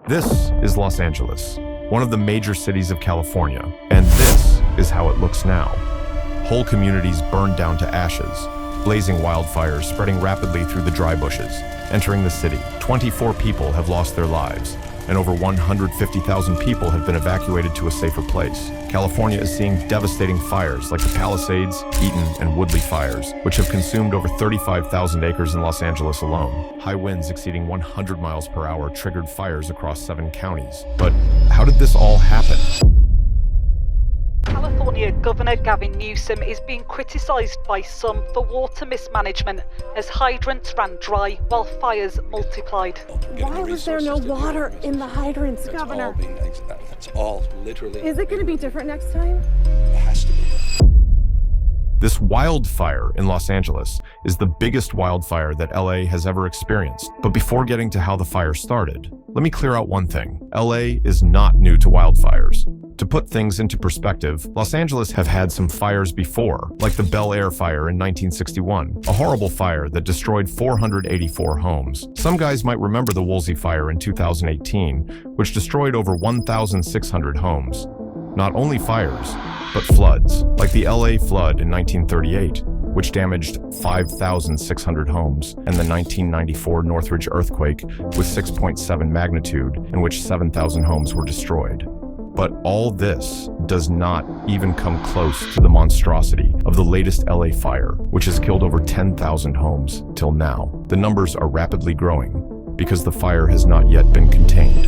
This is Los Angeles, one of the major cities of California, and this is how it looks now. Whole communities burned down to ashes, blazing wildfires spreading rapidly through the dry bushes. Entering the city, 24 people have lost their lives, and over 150,000 people have been evacuated to a safer place. California is seeing devastating fires like the Palisades, Eaton, and Woodley fires, which have consumed over 35,000 acres in Los Angeles alone. High winds exceeding 100 miles per hour triggered fires across 7 counties. But how did this all happen? California Governor Gavin Newsom is being criticised by some for water mismanagement as hydrants ran dry while fires multiplied. Why was there no water in the hydrants, Governor? That's all literally. Is it going to be different next time? It has to be. This wildfire in Los Angeles is the biggest wildfire that LA has ever experienced. But before getting to how the fire started, let me clear out one thing. LA is not new to wildfires. To put things into perspective, Los Angeles have had some fires before, like the Bel Air fire in 1961, a horrible fire that destroyed 484 homes. Some guys might remember the Woolsey fire in 2018, which destroyed over 1,600 homes. Not only fires, but floods, like the LA flood in 1938, which damaged 5,600 homes, and the 1994 Northridge earthquake with 6.7 magnitude, in which 7,000 homes were destroyed. But all this does not even come close to the monstrosity of the latest LA fire, which has killed over 10,000 homes till now. The numbers are rapidly growing because the fire has not yet been contained.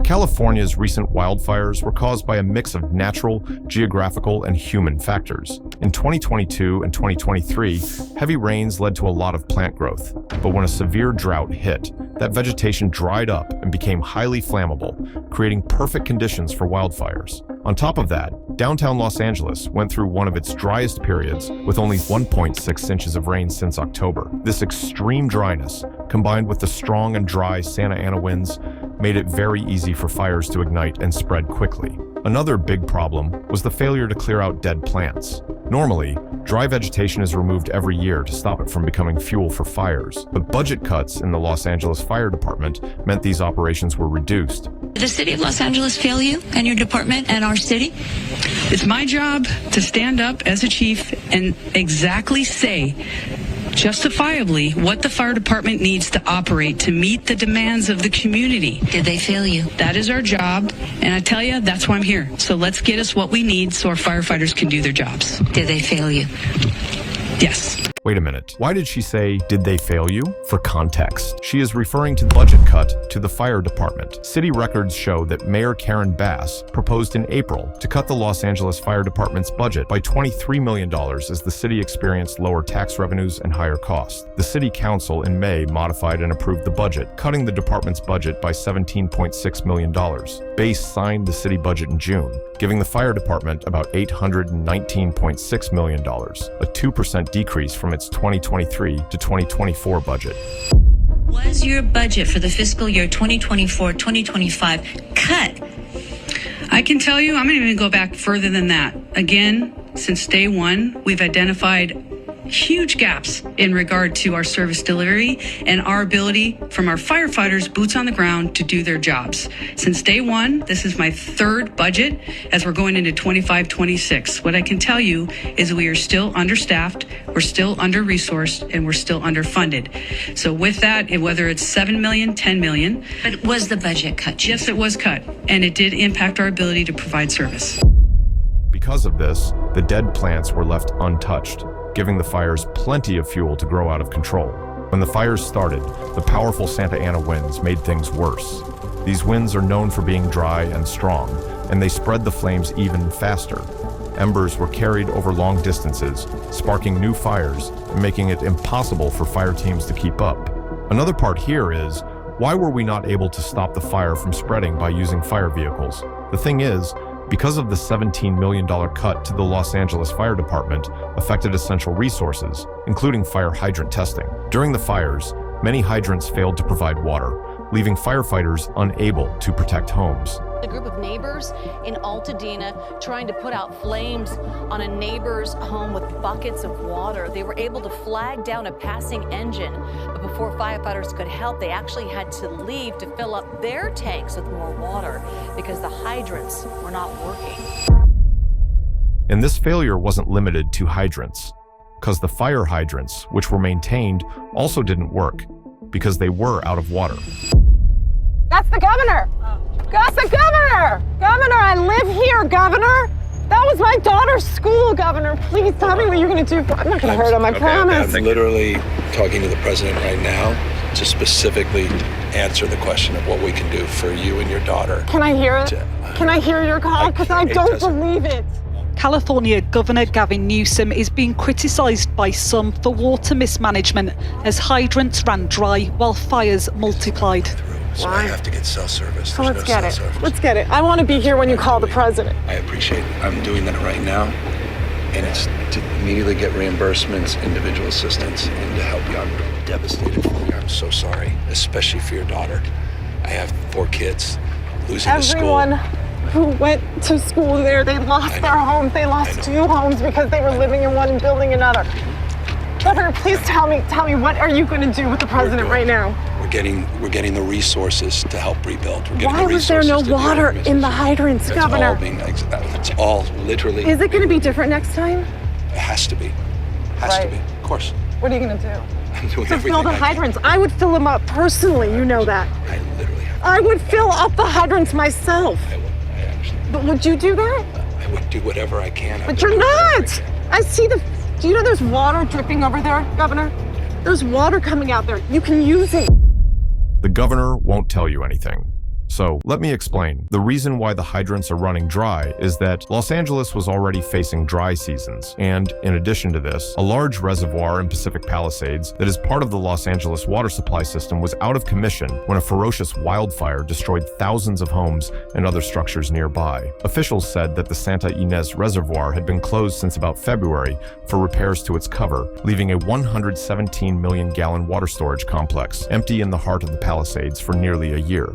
California's recent wildfires were caused by a mix of natural, geographical, and human factors. In 2022 and 2023, heavy rains led to a lot of plant growth. But when a severe drought hit, that vegetation dried up and became highly flammable, creating perfect conditions for wildfires. On top of that, downtown Los Angeles went through one of its driest periods with only 1.6 inches of rain since October. This extreme dryness, combined with the strong and dry Santa Ana winds, made it very easy for fires to ignite and spread quickly. Another big problem was the failure to clear out dead plants. Normally, dry vegetation is removed every year to stop it from becoming fuel for fires, but budget cuts in the Los Angeles Fire Department meant these operations were reduced. Did the city of Los Angeles fail you and your department and our city? It's my job to stand up as a chief and exactly say justifiably what the fire department needs to operate to meet the demands of the community. Did they fail you? That is our job, and I tell you, that's why I'm here. So let's get us what we need so our firefighters can do their jobs. Did they fail you? Yes. Wait a minute. Why did she say, did they fail you? For context, she is referring to the budget cut to the fire department. City records show that Mayor Karen Bass proposed in April to cut the Los Angeles Fire Department's budget by $23 million as the city experienced lower tax revenues and higher costs. The city council in May modified and approved the budget, cutting the department's budget by $17.6 million. Bass signed the city budget in June, giving the fire department about $819.6 million, a 2% decrease from its 2023 to 2024 budget. Was your budget for the fiscal year 2024-2025 cut? I can tell you, I'm going to even go back further than that. Again, since day one, we've identified huge gaps in regard to our service delivery and our ability from our firefighters, boots on the ground, to do their jobs. Since day one, this is my third budget as we're going into 25-26. What I can tell you is we are still understaffed, we're still under-resourced, and we're still underfunded. So with that, whether it's 7 million, 10 million. But was the budget cut? Yes, it was cut, and it did impact our ability to provide service. Because of this, the dead plants were left untouched, giving the fires plenty of fuel to grow out of control. When the fires started, the powerful Santa Ana winds made things worse. These winds are known for being dry and strong, and they spread the flames even faster. Embers were carried over long distances, sparking new fires and making it impossible for fire teams to keep up. Another part here is, why were we not able to stop the fire from spreading by using fire vehicles? The thing is, because of the $17 million cut to the Los Angeles Fire Department affected essential resources, including fire hydrant testing. During the fires, many hydrants failed to provide water, leaving firefighters unable to protect homes. A group of neighbors in Altadena trying to put out flames on a neighbor's home with buckets of water. They were able to flag down a passing engine, but before firefighters could help, they actually had to leave to fill up their tanks with more water because the hydrants were not working. And this failure wasn't limited to hydrants, because the fire hydrants, which were maintained, also didn't work because they were out of water. That's the governor. That's the governor. Governor, I live here, governor. That was my daughter's school, governor. Please tell me what you're going to do. I'm not going to hurt him, I promise. I'm literally talking to the president right now to specifically answer the question of what we can do for you and your daughter. Can I hear it? Can I hear your call? Because I don't believe it. California Governor Gavin Newsom is being criticised by some for water mismanagement as hydrants ran dry while fires multiplied. So I have to get cell service. So let's get it. Let's get it. I want to be here when you call the president. I appreciate it. I'm doing that right now. And it's to immediately get reimbursements, individual assistance, and to help you. I'm devastated for you. I'm so sorry, especially for your daughter. I have 4 kids losing the school. Everyone who went to school there, they lost their homes. They lost 2 homes because they were living in one and building another. Governor, please tell me, what are you going to do with the president right now? We're getting the resources to help rebuild. Why was there no water in the hydrants, Governor? It's all literally. Is it going to be different next time? It has to be. Has to be. Of course. What are you going to do? I'm doing To everything fill the I can. hydrants. I would fill them up personally. You know that. I literally have. I would fill up the hydrants myself. I understand. But would you do that? I would do whatever I can. But you're not. I see do you know there's water dripping over there, Governor? There's water coming out there. You can use it. The governor won't tell you anything. So let me explain. The reason why the hydrants are running dry is that Los Angeles was already facing dry seasons. And in addition to this, a large reservoir in Pacific Palisades that is part of the Los Angeles water supply system was out of commission when a ferocious wildfire destroyed thousands of homes and other structures nearby. Officials said that the Santa Ynez Reservoir had been closed since about February for repairs to its cover, leaving a 117 million gallon water storage complex empty in the heart of the Palisades for nearly a year.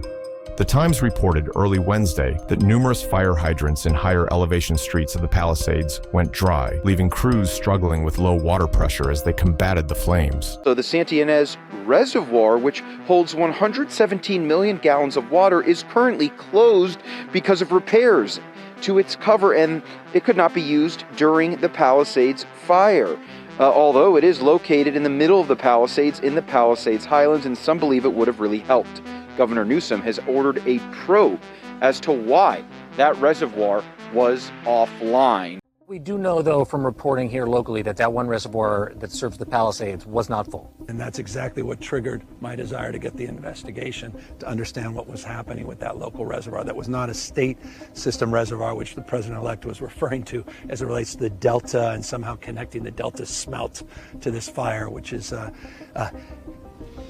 The Times reported early Wednesday that numerous fire hydrants in higher elevation streets of the Palisades went dry, leaving crews struggling with low water pressure as they combated the flames. So the Santa Ynez Reservoir, which holds 117 million gallons of water, is currently closed because of repairs to its cover, and it could not be used during the Palisades fire. Although it is located in the middle of the Palisades in the Palisades Highlands, and some believe it would have really helped. Governor Newsom has ordered a probe as to why that reservoir was offline. We do know, though, from reporting here locally that one reservoir that serves the Palisades was not full. And that's exactly what triggered my desire to get the investigation, to understand what was happening with that local reservoir. That was not a state system reservoir, which the president-elect was referring to as it relates to the Delta and somehow connecting the Delta smelt to this fire, which is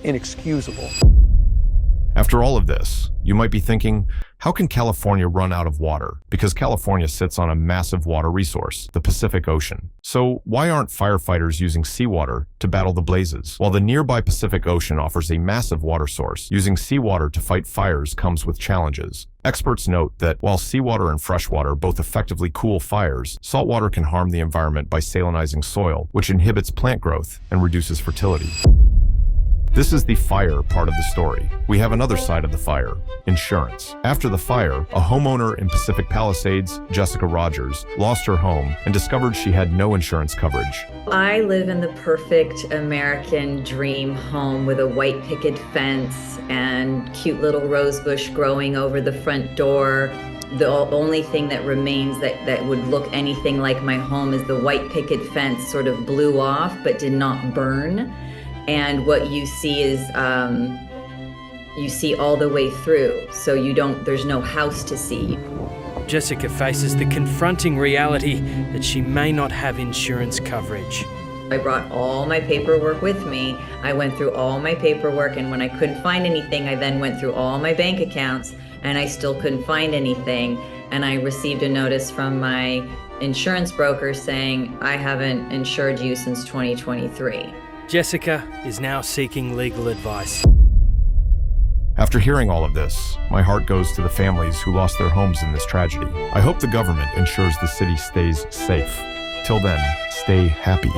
inexcusable. After all of this, you might be thinking, how can California run out of water? Because California sits on a massive water resource, the Pacific Ocean. So why aren't firefighters using seawater to battle the blazes? While the nearby Pacific Ocean offers a massive water source, using seawater to fight fires comes with challenges. Experts note that while seawater and freshwater both effectively cool fires, saltwater can harm the environment by salinizing soil, which inhibits plant growth and reduces fertility. This is the fire part of the story. We have another side of the fire, insurance. After the fire, a homeowner in Pacific Palisades, Jessica Rogers, lost her home and discovered she had no insurance coverage. I live in the perfect American dream home with a white picket fence and cute little rose bush growing over the front door. The only thing that remains that would look anything like my home is the white picket fence sort of blew off but did not burn. And what you see is, you see all the way through, so there's no house to see. Jessica faces the confronting reality that she may not have insurance coverage. I brought all my paperwork with me. I went through all my paperwork, and when I couldn't find anything, I then went through all my bank accounts, and I still couldn't find anything. And I received a notice from my insurance broker saying, I haven't insured you since 2023. Jessica is now seeking legal advice. After hearing all of this, my heart goes to the families who lost their homes in this tragedy. I hope the government ensures the city stays safe. Till then, stay happy.